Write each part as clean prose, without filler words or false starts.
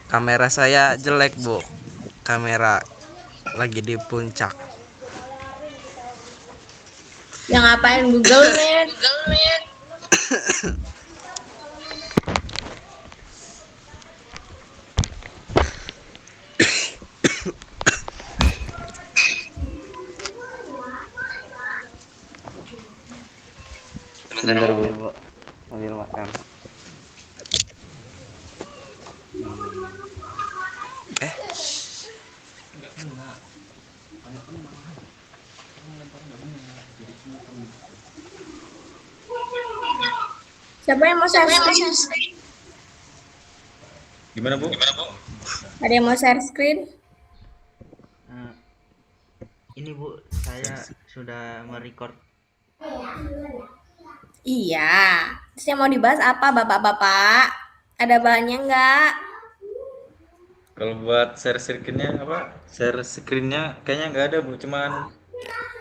Kamera saya jelek, Bu. Kamera lagi di puncak. Yang ngapain Google Meet? Sebentar, Bu. Ambil makan. Siapa yang mau share screen? Gimana, Bu? Ada yang mau share screen? Ini Bu, saya sudah merecord. Iya. Terus yang mau dibahas apa, Bapak-bapak? Ada bahannya nggak? Kalau buat share screen-nya apa? Share screen-nya kayaknya nggak ada, Bu. Cuman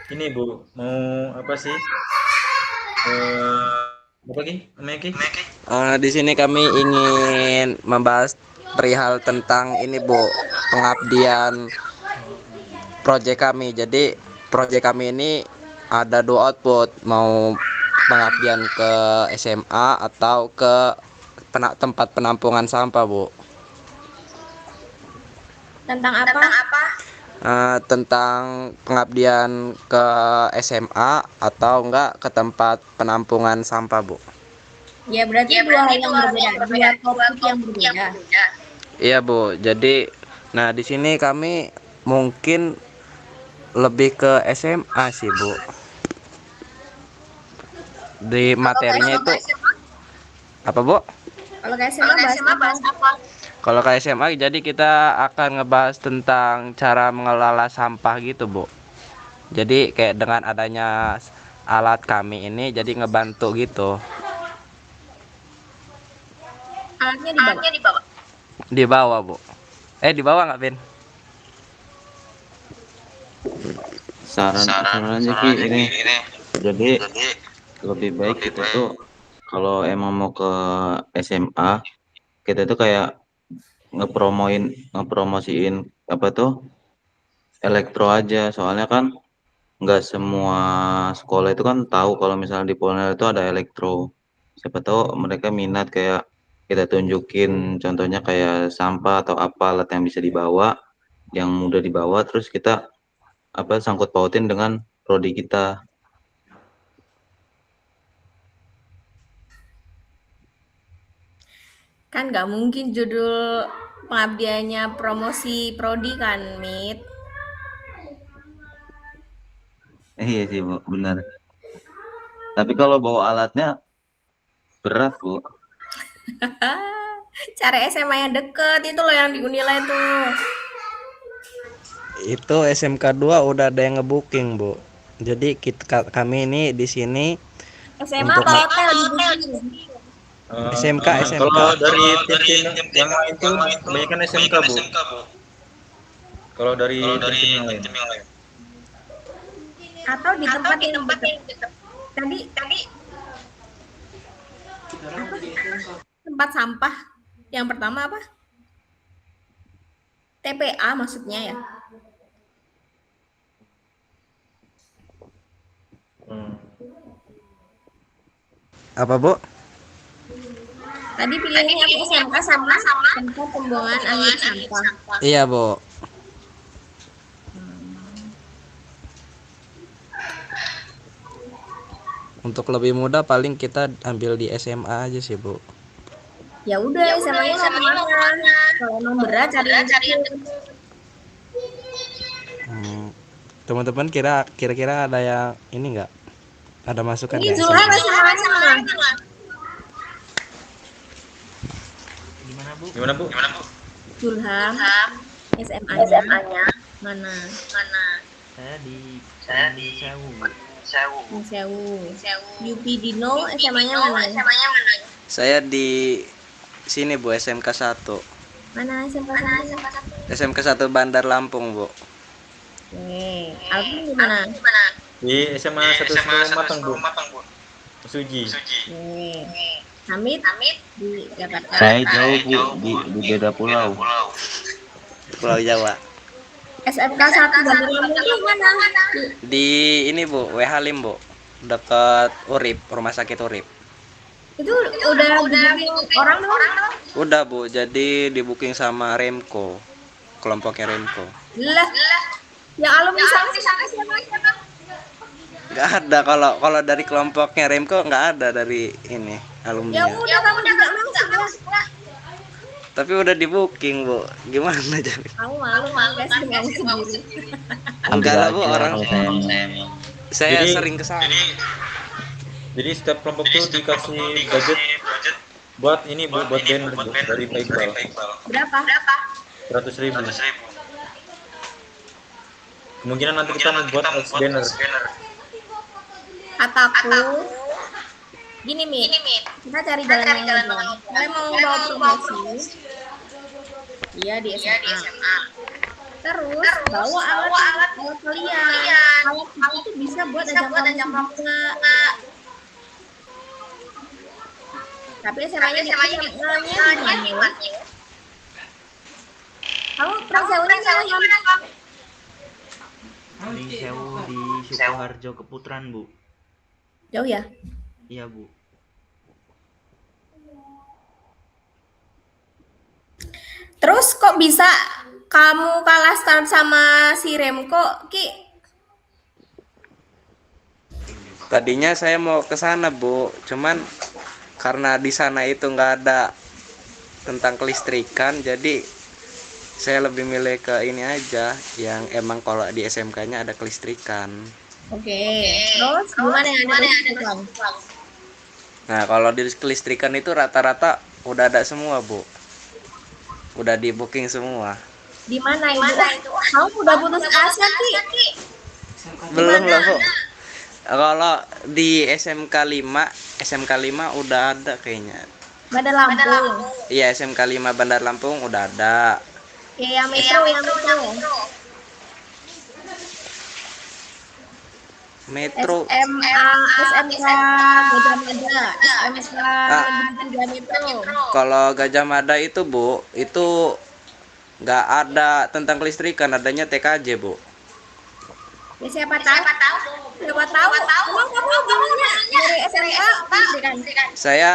ini, Bu, mau apa sih? Apa lagi? Namanya Ki? Di sini kami ingin membahas perihal tentang ini, Bu, pengabdian proyek kami. Jadi proyek kami ini ada dua output, mau pengabdian ke SMA atau ke tempat penampungan sampah, Bu. Tentang apa? Tentang pengabdian ke SMA atau enggak ke tempat penampungan sampah, Bu. Ya berarti dua hal yang berbeda, dua topik yang berbeda. Iya, Bu. Jadi di sini kami mungkin lebih ke SMA sih, Bu. Di materinya itu apa, Bu? Kalau ke SMA bahas apa? Kalau ke SMA jadi kita akan ngebahas tentang cara mengelola sampah gitu, Bu. Jadi kayak dengan adanya alat kami ini jadi ngebantu gitu. Alatnya di bawah. Di bawah, Bu. Di bawah nggak, Bin? Sarannya Ki ini, jadi lebih baik kita tuh kalau emang mau ke SMA, kita tuh kayak ngepromosiin apa tuh elektro aja, soalnya kan nggak semua sekolah itu kan tahu kalau misalnya di Polner itu ada elektro. Siapa tahu mereka minat, kayak kita tunjukin contohnya kayak sampah atau apa alat yang bisa dibawa, yang mudah dibawa, terus kita apa sangkut pautin dengan prodi kita. Kan nggak mungkin judul pengabdiannya promosi prodi kan, Mit? Iya sih Bu, benar. Tapi kalau bawa alatnya berat Bu. Cari SMA yang deket itu loh yang di Unila itu. Itu SMK 2 udah ada yang ngebooking, Bu. Jadi kami ini di sini SMA untuk apa hotel di booking? SMK. Kalau dari tim yang lain tuh kebanyakan SMK, Bu. Kalau dari tim yang lain. Atau di tempat yang deket. Tadi apa? Tempat sampah. Yang pertama apa? TPA maksudnya ya. Apa, Bu? Tadi pilihnya apa SMK sama tempat pembuangan akhir sampah. Iya, Bu. Untuk lebih mudah paling kita ambil di SMA aja sih, Bu. Ya udah, SMA-nya mau kemana? Kalau emang berat cari yang deket. Teman-teman kira-kira ada yang ini nggak? Ada masukan Ini nggak? Zulham SMA-nya. Gimana, Bu? Zulham SMA-nya mana? Saya di Sewu. Sewu. Yupi Dino SMA-nya mana? Saya di sini, Bu, SMK 1. Mana SMK 1? SMK 1 Bandar Lampung, Bu. Oke, Alvin di mana? Di SMA 1 Matang, Bu. Suji. Oke. Hamid di Jakarta. Saya jauh Bu, di beda pulau. Pulau Jawa. SMK 1 Bandar Lampung itu mana? Di ini Bu, WH Lim Bu. Dekat Urip, rumah sakit Urip. Itu udah di orang belum? Udah Bu, jadi di booking sama Remco. Kelompoknya Remco. Lah, yang alumni sana siapa? Nggak ada kalau dari kelompoknya Remco nggak ada dari ini Ya alumni. udah kamu juga masuk lah. Tapi udah di booking Bu. Gimana jadi? Kamu malu guys dengan sendiri. Enggak lah Bu, aja orang kalau saya. saya Jadi- sering kesana. Jadi setiap kelompok tuh dikasih budget buat ini Bu, buat banner Bu, dari Pak Iqbal. Berapa? 100.000. Kemungkinan nanti kita membuat banner. Kataku gini Mi, kita cari jalan yang lain. Kalian mau bawa promosi? Iya di SMA. Terus bawa alat kalian. Alat itu bisa buat ajang pramuka. Tapi SMA-nya di mana? Kamu prasewanya mana? Di Sewu di Sukoharjo Keputaran Bu. Jauh ya? Iya Bu. Terus kok bisa kamu kalah start sama si Remco, Ki? Tadinya saya mau ke sana Bu, cuman karena di sana itu nggak ada tentang kelistrikan, jadi saya lebih milih ke ini aja yang emang kalau di SMK-nya ada kelistrikan. Oke. Terus gimana yang ada kelistrikan? Nah, kalau di kelistrikan itu rata-rata udah ada semua Bu, udah di booking semua. Di mana itu? Kamu udah putus asa, Ki? Belum lah Bu. Kalau di SMK 5 udah ada kayaknya. Bandar Lampung. Iya, SMK 5 Bandar Lampung udah ada. Ya, yang metro. Metro. SMK Gajah Mada, SMK Negeri 3 Metro. Kalau Gajah Mada itu Bu, itu nggak ada tentang kelistrikan, adanya TKJ Bu. Ya siapa tahu? Emang kamu dulunya dari SMK kelistrikan? Saya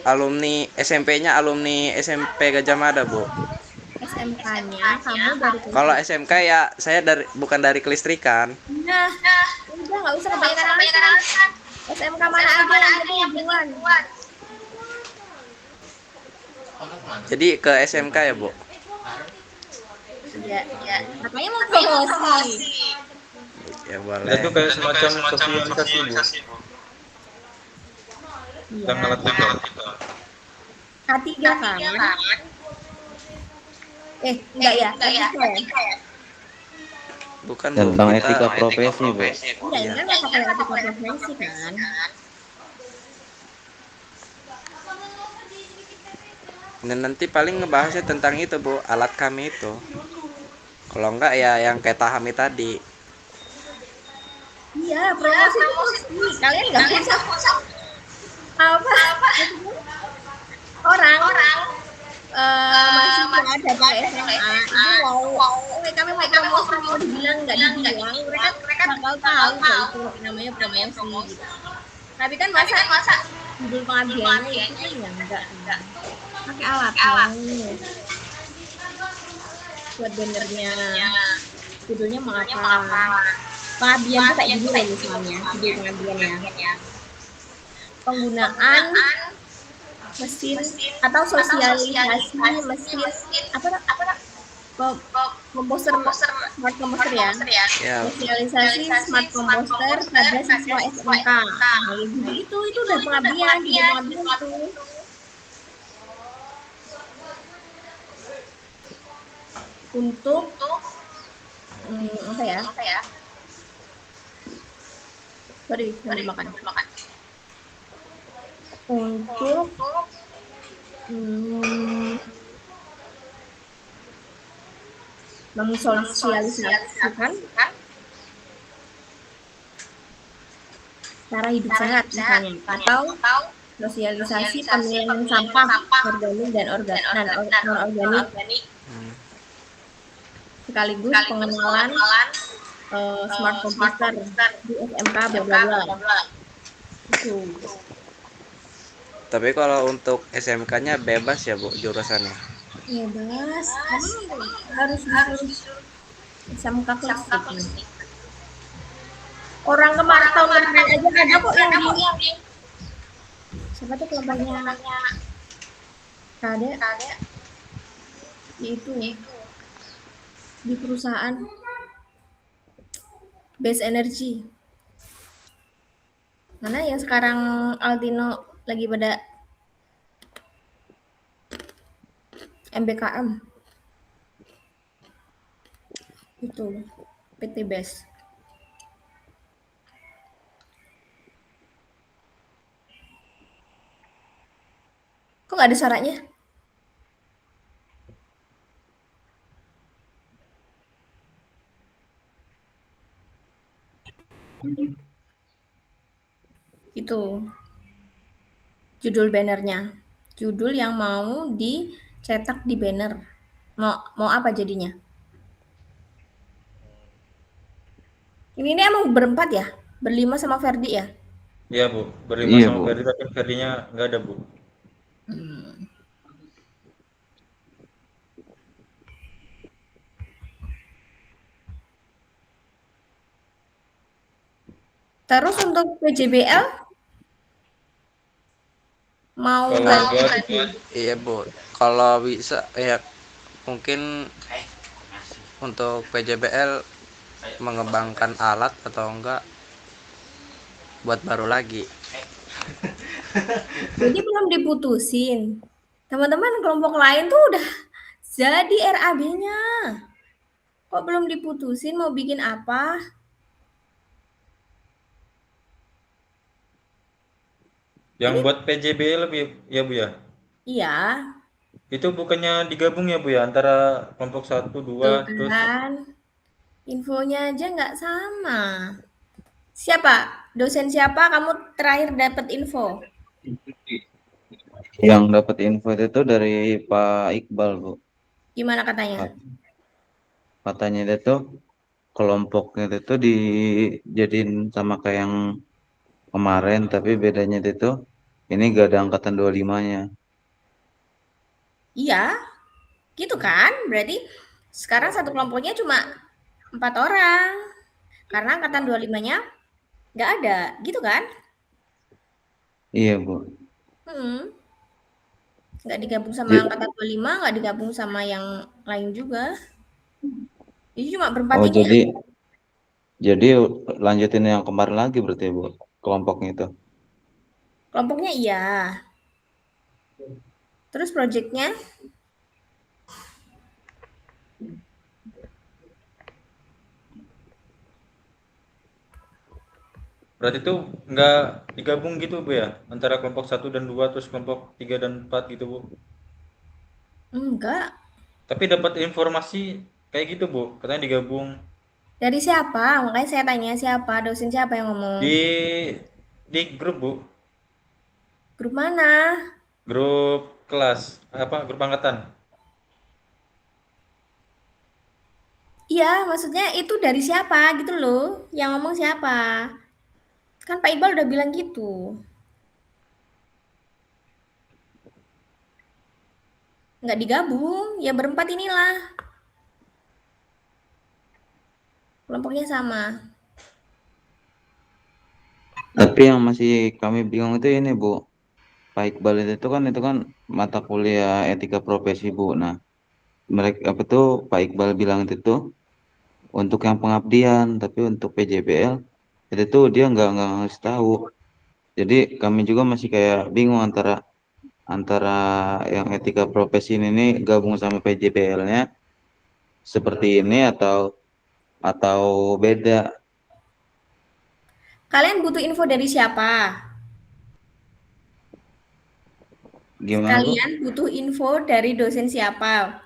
alumni SMP-nya alumni SMP Gajah Mada Bu. SMK-nya kamu dari Kalau SMK ya saya bukan dari kelistrikan. Nah, udah nggak usah kebanyakan alasan. SMK mana aja yang jadi hubungan? Jadi ke SMK ya Bu. Ya. Katanya mau promosi. Ya Kita boleh. tuh kayak semacam sosialisasi Bu, tentang alat Iya. kita. K3 kan? Enggak ya? Etika ya? Bukan Bu. Tentang kita- etika profesi Bu. Enggak, ini kan nggak pakai etika profesi kan? Dan nanti paling ngebahasnya tentang itu Bu, alat kami itu. Kalau enggak ya yang kayak Tahami tadi. Iya, promosi. Kalian nggak usah apa? Orang mahasiswa datang SMA itu kami mau promosi mau dibilang nggak dibilang mereka bakal tahu kok itu namanya promosi gitu. Tapi kan masa judul pengabdiannya itu kan ya enggak pakai alat buat bannernya judulnya mau apa pengabdian itu kayak gini loh misalnya judul pengabdiannya penggunaan mesin atau sosialisasi mesin komposter smart komposter ya Ya, sosialisasi smart komposter pada siswa SMK itu udah pengabdian itu untuk apa ya sorry sambil makan untuk mensosialisasikan cara hidup sehat misalnya atau sosialisasi pemilahan sampah organik dan non-organik, sekaligus pengenalan smart komputer di SMK bla bla bla. Itu. Tapi kalau untuk SMK-nya bebas ya Bu jurusannya. Bebas. Emang harus disuruh SMK klasik. Orang kemarin tahun kemarin aja ada kok yang di siapa tuh kelompoknya ada itu di perusahaan Base Energy. Mana yang sekarang Altino lagi pada MBKM itu PT Base. Kok nggak ada suaranya? Itu judul bannernya, judul yang mau dicetak di banner. Mau apa jadinya? Ini emang berempat ya? Berlima sama Ferdi ya? Iya Bu, berlima Iya sama Bu. Ferdi tapi Ferdinya nggak ada Bu. Terus untuk PJBL mau Kalau buat Iya Bu, kalau bisa ya mungkin untuk PJBL mengembangkan alat atau enggak buat baru lagi. jadi belum diputusin. Teman-teman kelompok lain tuh udah jadi RAB-nya. Kok belum diputusin mau bikin apa? yang Ini buat PJB lebih ya Bu ya. iya, Itu bukannya digabung ya Bu ya antara kelompok 1, 2 tuh terus kan. Infonya aja nggak sama. Siapa? Dosen siapa kamu terakhir dapat info? Yang dapat info itu dari Pak Iqbal Bu. Gimana katanya? Katanya dia tuh kelompoknya itu tuh dijadiin sama kayak yang kemarin, tapi bedanya itu tuh ini gak ada angkatan 25-nya. Iya, gitu kan? Berarti sekarang satu kelompoknya cuma 4 orang. Karena angkatan 25-nya nggak ada, gitu kan? Iya Bu. Hmm. Nggak digabung sama J- angkatan 25, nggak digabung sama yang lain juga. Jadi cuma berempat Oh ini ya. jadi lanjutin yang kemarin lagi berarti Bu kelompoknya itu. Kelompoknya iya. Terus proyeknya berarti itu nggak digabung gitu Bu ya antara kelompok 1 dan 2 terus kelompok 3 dan 4 gitu Bu. enggak. Tapi dapat informasi kayak gitu Bu, katanya digabung Dari siapa? Makanya saya tanya siapa, dosen siapa yang ngomong? di grup Bu, Grup mana? grup kelas apa grup angkatan. Iya, maksudnya itu dari siapa gitu loh. Yang ngomong siapa? Kan Pak Iqbal udah bilang gitu. Nggak digabung, ya berempat inilah. Kelompoknya sama. Tapi yang masih kami bingung itu ini Bu, Pak Iqbal itu kan mata kuliah etika profesi Bu. Nah, mereka apa tuh Pak Iqbal bilang itu tuh untuk yang pengabdian, tapi untuk PJBL itu tuh dia nggak ngasih tahu. Jadi kami juga masih kayak bingung antara antara yang etika profesi ini nih gabung sama PJBL-nya seperti ini atau beda. Kalian butuh info dari siapa? Gimana Bu? Kalian butuh info dari dosen siapa?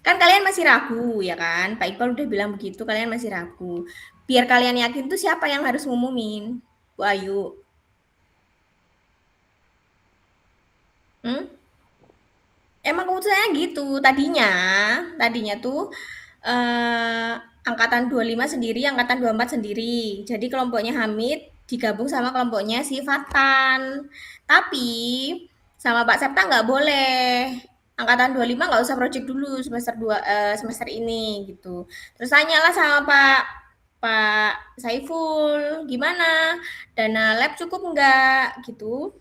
Kan kalian masih ragu, ya kan? Pak Iqbal udah bilang begitu, kalian masih ragu. Biar kalian yakin tuh siapa yang harus ngumumin. Bu Ayu. Hmm? Emang keputusannya gitu tadinya. Tadinya tuh eh, angkatan 25 sendiri, angkatan 24 sendiri. Jadi kelompoknya Hamid digabung sama kelompoknya si Fatan. Tapi sama Pak Septa nggak boleh. Angkatan 25 nggak usah project dulu semester 2 semester ini gitu. Terus tanyalah sama Pak Saiful, gimana? Dana lab cukup nggak gitu?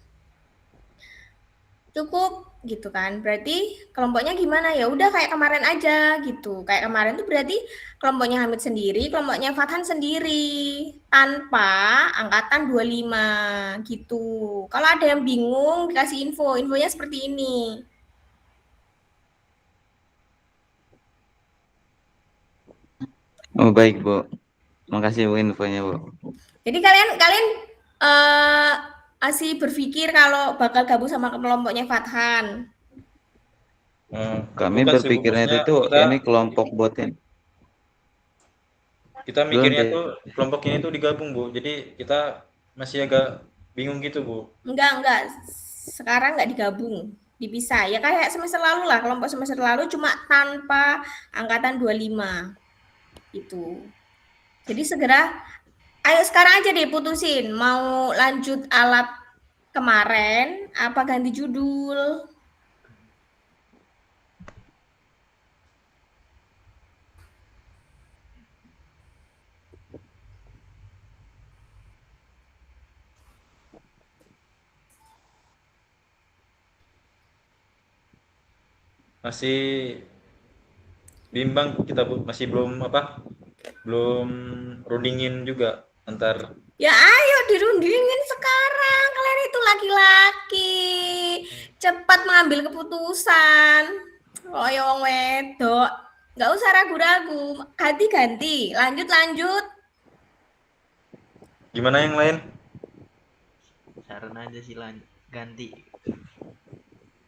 Cukup gitu kan. Berarti kelompoknya gimana? Ya udah kayak kemarin aja gitu. Kayak kemarin tuh berarti kelompoknya Hamid sendiri, kelompoknya Fathan sendiri tanpa angkatan 25 gitu. Kalau ada yang bingung dikasih info, infonya seperti ini. Oh baik Bu, makasih Bu infonya Bu. Jadi kalian kalian eh masih berpikir kalau bakal gabung sama kelompoknya Fathan. Kami Bukan sih Bu, berpikirnya maksudnya itu kita ini kelompok buat ini. kita Belum mikirnya tuh kelompok ini tuh digabung Bu. Jadi kita masih agak bingung gitu Bu. Enggak. Sekarang enggak digabung. Dipisah. Ya kayak semester lalu lah, kelompok semester lalu cuma tanpa angkatan 25 itu. Jadi segera ayo sekarang aja deh putusin mau lanjut alat kemarin apa ganti judul. Masih bimbang kita Bu, masih belum apa? Belum rundingin juga antar. Ya ayo dirundingin sekarang. Kalian itu laki-laki. Cepat mengambil keputusan. Oh ya wong wedok. Nggak usah ragu-ragu. Ganti-ganti. Lanjut. Gimana yang lain? Saran aja sih ganti,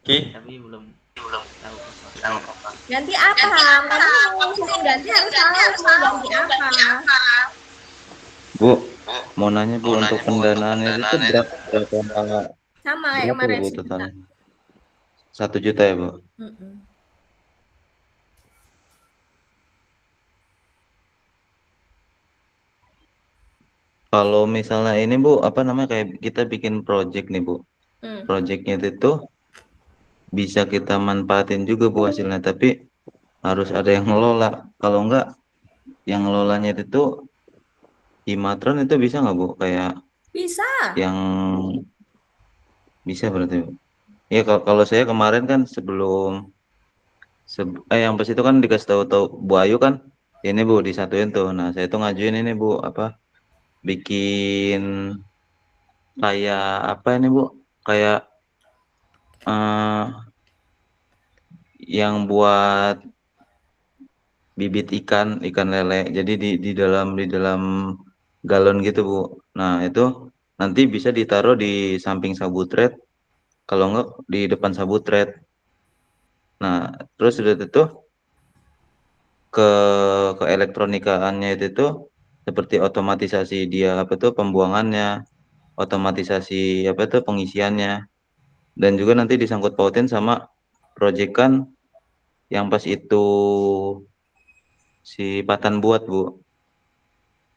Ki, tapi belum tahu apa. Iya. Ganti apa? Kamu mau ngusulin ganti harus tahu mau ganti apa. Bu, mau nanya Bu untuk pendanaan itu berapa Sama kayak berapa kemarin Bu sejuta. totalnya? 1 juta ya Bu? Mm-mm. Kalau misalnya ini Bu, apa namanya kayak kita bikin project nih Bu. Hmm. Projectnya itu bisa kita manfaatin juga Bu hasilnya, tapi harus ada yang ngelola. Kalau enggak, yang ngelolanya itu Imatron itu bisa nggak Bu? Kayak Bisa. yang bisa berarti Bu. Ya kalau saya kemarin kan sebelum yang pas itu kan dikasih tahu Bu Ayu kan ini Bu disatuin tuh. Nah saya tuh ngajuin ini Bu apa bikin kayak apa ini Bu kayak eh, yang buat bibit ikan lele. Jadi di dalam galon gitu Bu. Nah itu nanti bisa ditaruh di samping sabutret. Kalau enggak di depan sabutret. Nah terus udah itu ke elektronikaannya itu tuh seperti otomatisasi dia apa tuh pembuangannya, otomatisasi apa tuh pengisiannya, dan juga nanti disangkut pautin sama proyekan yang pas itu si Patan buat Bu.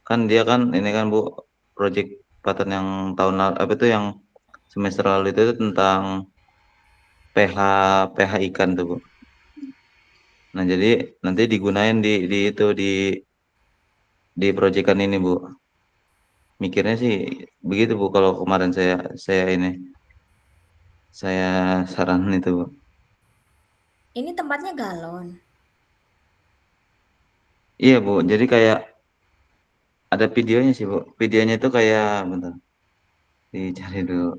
Kan dia kan ini kan Bu proyek Patan yang tahun lalu apa tuh yang semester lalu itu tuh tentang pH pH ikan tuh Bu. Nah jadi nanti digunain di itu di proyekan ini Bu. Mikirnya sih begitu Bu kalau kemarin saya ini saya saran itu Bu. Ini tempatnya galon. Iya Bu, jadi kayak ada videonya sih Bu. Videonya itu kayak bentar dicari dulu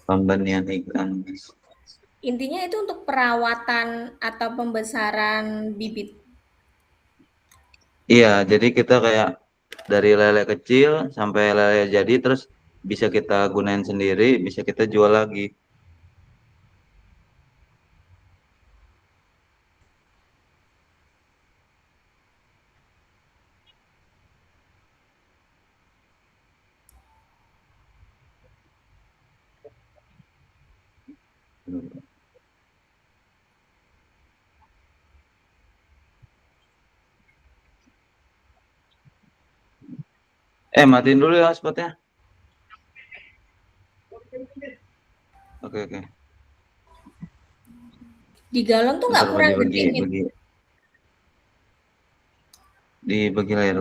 pembenihan ikan. Intinya itu untuk perawatan atau pembesaran bibit. Iya, jadi kita kayak dari lele kecil sampai lele jadi terus bisa kita gunain sendiri, bisa kita jual lagi. Matiin dulu ya hotspotnya. Oke, oke. Di galon tuh nggak Bentar kurang gede, Mit. dibagi layar.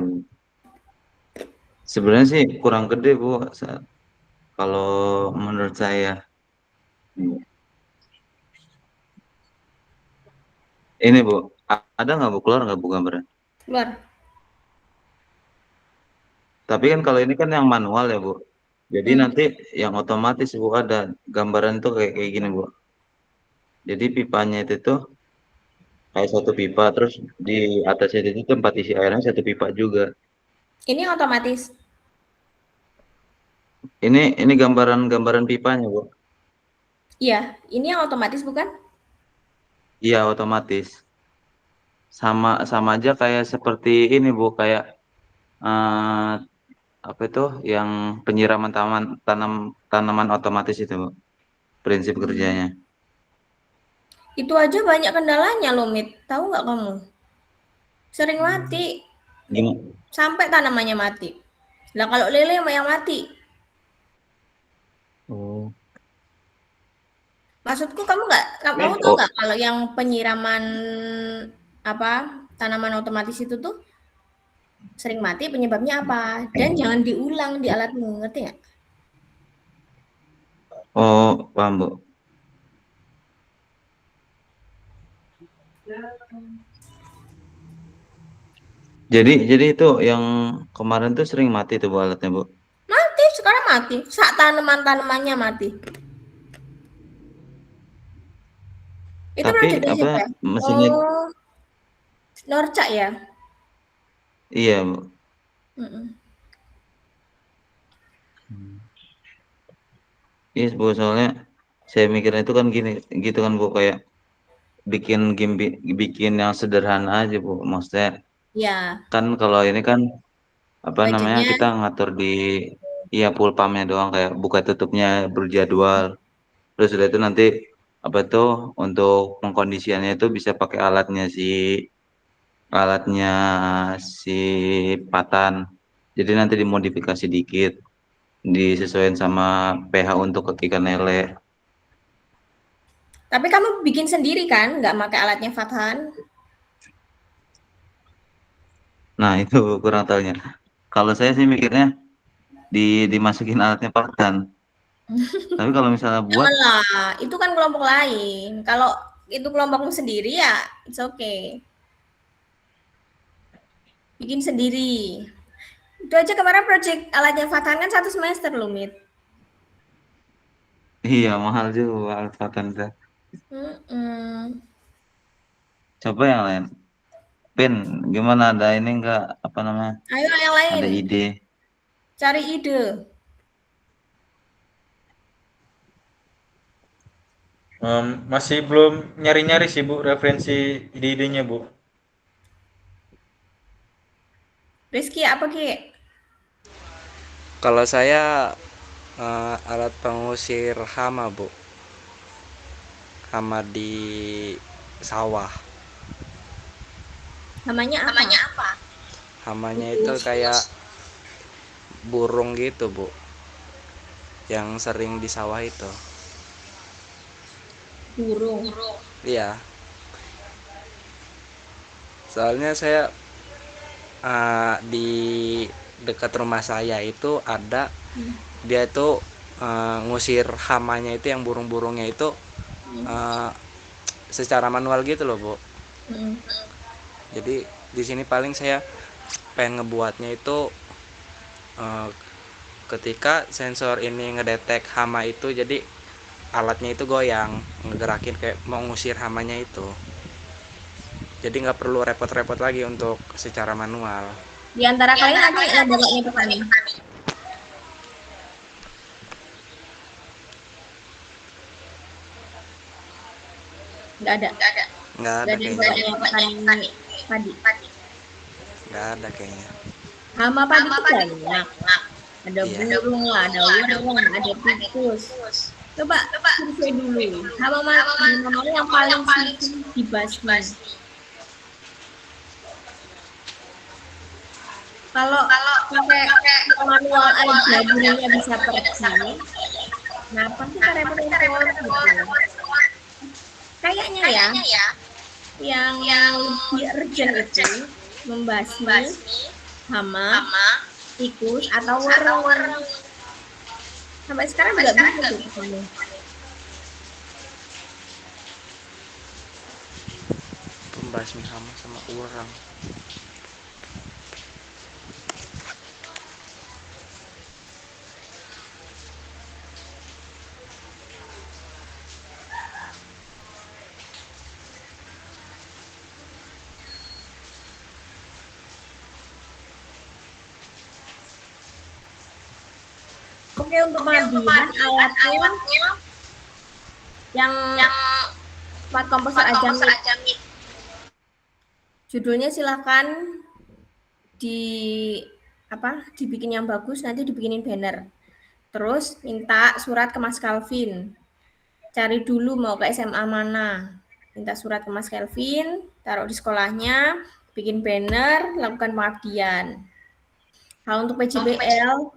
Sebenarnya sih kurang gede, Bu. Kalau menurut saya. Ini, Bu. Ada nggak, Bu? Keluar nggak, Bu, gambarnya? Keluar. Tapi kan kalau ini kan yang manual ya, Bu. Jadi Hmm. nanti yang otomatis, Bu, ada gambaran tuh kayak gini, Bu. Jadi pipanya itu tuh kayak satu pipa, terus di atasnya itu tempat isi airnya satu pipa juga. Ini otomatis. Ini gambaran pipanya, Bu. Iya, ini yang otomatis bukan? Iya, otomatis. Sama sama aja kayak seperti ini, Bu, kayak eh, apa itu yang penyiraman tanaman otomatis itu, Bu. Prinsip kerjanya. Itu aja banyak kendalanya loh, Mit. Tahu nggak kamu? Sering mati, Gimana? sampai tanamannya mati. Lah kalau lele sama yang mati. Oh. Maksudku kamu tahu Oh, nggak kalau yang penyiraman apa tanaman otomatis itu tuh sering mati penyebabnya apa? Dan jangan diulang di alatmu, ngerti nggak? oh, paham, Bu. Jadi itu yang kemarin tuh sering mati tuh, Bu, alatnya, Bu. Mati, sekarang mati. Sak tanaman-tanamannya mati. Itu Tapi project dari apa siapa ya? mesinnya? Oh, Norca ya? Iya, Bu. Mm-mm. Iya, Bu, soalnya saya mikirnya itu kan gini, gitu kan, Bu, kayak bikin game, bikin yang sederhana aja, Bu. Maksudnya Ya, kan kalau ini kan apa namanya, budgetnya kita ngatur di iya pulpamnya doang, kayak buka tutupnya berjadwal. Terus udah itu nanti apa tuh untuk pengkondisiannya itu bisa pakai alatnya si Patan. Jadi nanti dimodifikasi dikit, disesuaikan sama pH untuk kekikan lele. tapi kamu bikin sendiri kan? Nggak pakai alatnya Fathan? Nah, itu kurang tahunya. Kalau saya sih mikirnya dimasukin alatnya Patan. Tapi kalau misalnya buat, Janganlah, itu kan kelompok lain. Kalau itu kelompokmu sendiri ya, it's okay. Bikin sendiri. Itu aja kemarin project alatnya Fathan kan 1 semester loh, Mit. iya mahal juga alat Patan tuh. Mm-mm. Coba yang lain. Pin, gimana, ada ini enggak apa namanya? Ayo yang Ada lain, ide? cari ide. Masih belum nyari-nyari sih Bu referensi ide-idenya Bu. Rizky apa Ki? Kalau saya alat pengusir hama, Bu. Hama di sawah. Namanya apa? Hamanya itu kayak burung gitu, Bu. Yang sering di sawah itu. Burung. Iya. Soalnya saya di dekat rumah saya itu ada, dia itu ngusir hamanya itu, yang burung-burungnya itu uh, secara manual gitu loh, Bu. Mm. Jadi di sini paling saya pengen ngebuatnya itu ketika sensor ini ngedetek hama itu, jadi alatnya itu goyang, ngegerakin kayak mau ngusir hamanya itu. Jadi nggak perlu repot-repot lagi untuk secara manual. Di antara kalian ada nggak yang bapaknya petani? Nggak ada. Nggak Nggak ada ada yang kayaknya. bapaknya petani padi. Nggak ada kayaknya. Hama padi itu banyak. Ada Iya. burung lah, ada warung, ada tikus. Coba survei dulu. Hama mana yang paling susah dibasmi? Kalau pakai manual aja dirinya bisa pergi, kenapa kita repot-repot gitu? Kayaknya ya, yang lebih urgent itu membasmi hama, tikus, atau wortel. Sampai sekarang juga bisa tuh kamu. Pembasmi hama sama urang. Oke, untuk pengabdian alatnya yang smart komposer Ajamit. Judulnya silahkan dibikin yang bagus, nanti dibikinin banner. Terus minta surat ke Mas Calvin. Cari dulu mau ke SMA mana. Minta surat ke Mas Calvin, taruh di sekolahnya, bikin banner, lakukan pengabdian. Kalau untuk PJBL,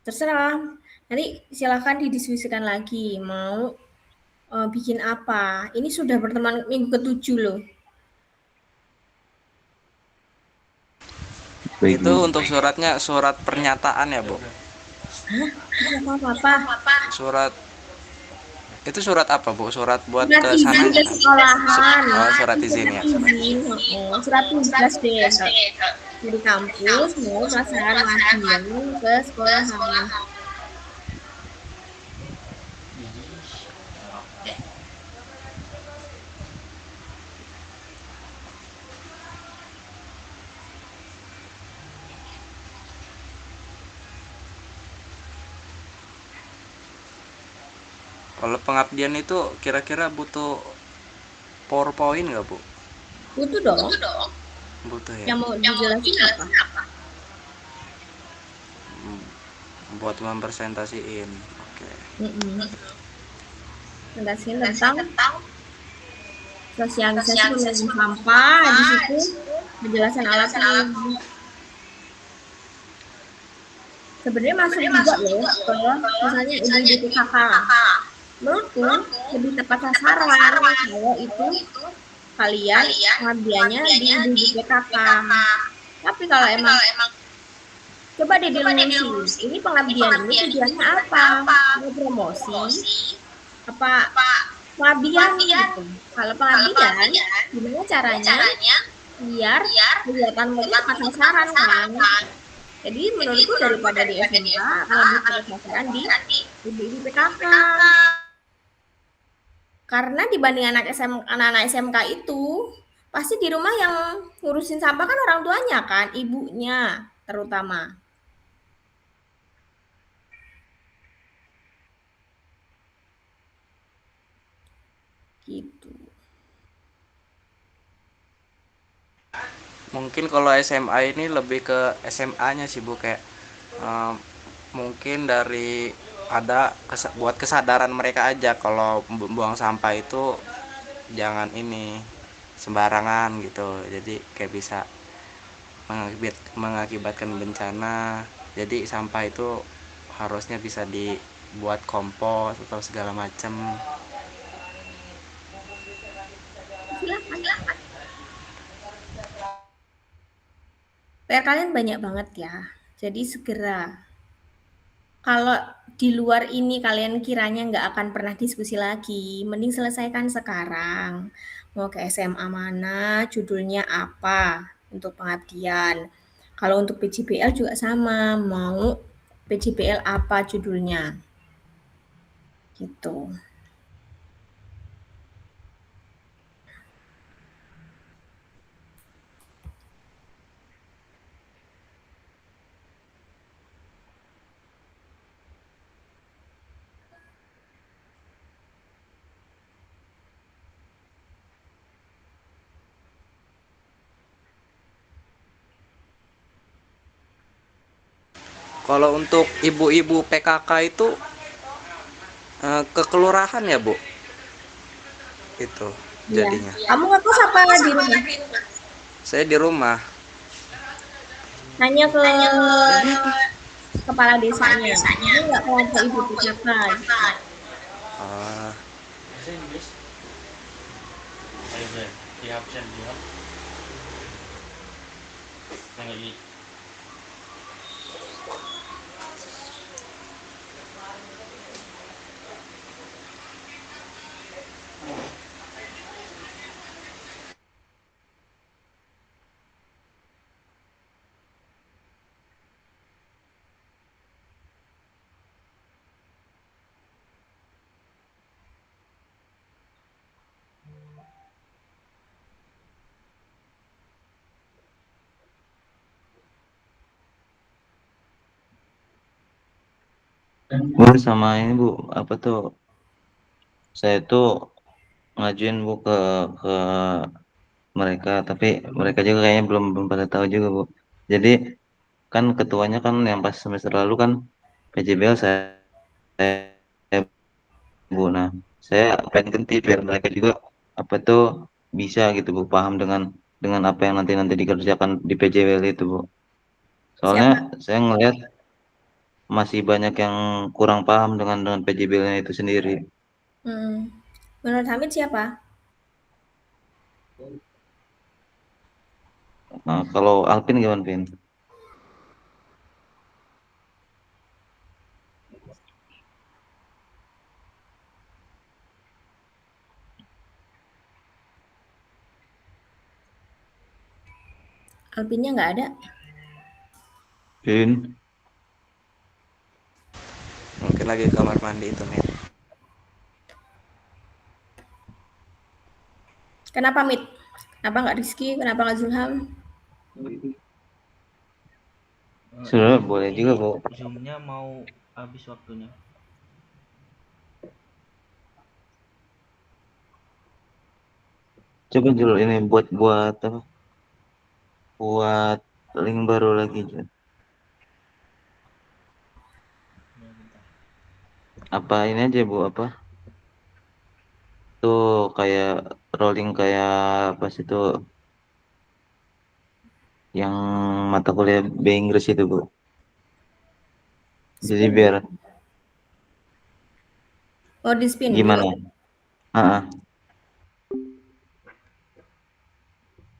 terserah. Nanti silahkan didiskusikan lagi, mau bikin apa. Ini sudah pertemuan minggu ke-7 loh. Baik, Itu Bu. untuk suratnya surat pernyataan ya, Bu? Hah? Apa-apa? Surat itu surat apa, Bu? Surat buat Surat ke izin sananya ke kan? sekolahan. Oh, surat izin ya. Surat tugas deh. Dari kampus mau pelaksanaan pengabdian ke sekolahan. Kalau pengabdian itu kira-kira butuh PowerPoint nggak, Bu? Butuh dong. Butuh ya. Yang mau dijelasin apa? Buat mempresentasiin. Oke. Presentasiin tentang sosialisasi pemilihan sampah, di situ penjelasan alatnya. Sebenarnya masuk juga loh ke misalnya ibu-ibu PKK. Menurutku lebih tepat sasaran kalau itu kalian pengabdiannya di ibu-ibu PKK. Tapi kalau emang coba deh dilurusin, ini pengabdian ini tujuannya apa? Mau promosi? Apa pengabdian gitu? Kalau pengabdian, gimana caranya biar kegiatanmu itu tepat sasaran kan? Jadi menurutku daripada di SMK, lebih tepat sasaran di ibu-ibu PKK. Karena dibanding anak-anak SMK itu, pasti di rumah yang ngurusin sampah kan orang tuanya kan, ibunya terutama. Gitu. Mungkin kalau SMA ini lebih ke SMA-nya sih, Bu, kayak mungkin dari buat kesadaran mereka aja kalau buang sampah itu jangan ini sembarangan gitu. Jadi kayak bisa mengakibatkan bencana. Jadi sampah itu harusnya bisa dibuat kompos atau segala macam. Silakan. PR kalian banyak banget ya. Jadi segera. Kalau di luar ini kalian kiranya nggak akan pernah diskusi lagi, mending selesaikan sekarang. Mau ke SMA mana, judulnya apa untuk pengabdian. Kalau untuk PJBL juga sama, mau PJBL apa judulnya. Gitu. Kalau untuk ibu-ibu PKK itu Ke kelurahan ya, Bu? Itu Iya. jadinya. Kamu ngekos apa di rumah? Saya di rumah. Nanya ke ini kepala desanya. Ini nggak kelompok ibu PKK gitu. Ah, Bahasa Inggris. Ayo, Bray. Di absen. Yang lagi. Bu, sama ini Bu, apa tuh? Saya tuh ngajuin Bu ke mereka, tapi mereka juga kayaknya belum pada tahu juga Bu. Jadi kan ketuanya kan yang pas semester lalu kan PJBL saya Bu. Nah, saya pengen ganti biar mereka juga apa tuh bisa gitu Bu, paham dengan apa yang nanti dikerjakan di PJBL itu Bu. Soalnya Siapa? saya ngelihat masih banyak yang kurang paham dengan PJBL-nya itu sendiri. Hmm. Menurut Hamid siapa? Nah, kalau Alvin gimana, Vin? Alpinnya nggak ada. Vin, mungkin lagi kamar mandi itu, Mit. Kenapa Mit? Kenapa nggak Rizky? Kenapa nggak Zulham? sudah Ini boleh juga, ini Bu. zoomnya mau habis waktunya. Coba dulu ini buat apa? Buat link baru lagi, Jun. Ya, bentar. Apa ini aja, Bu, apa? Tuh kayak rolling kayak apa sih itu yang mata kuliah B Inggris itu, Bu. Jadi Spin. biar Oh di spin dulu. gimana? Ah, ah.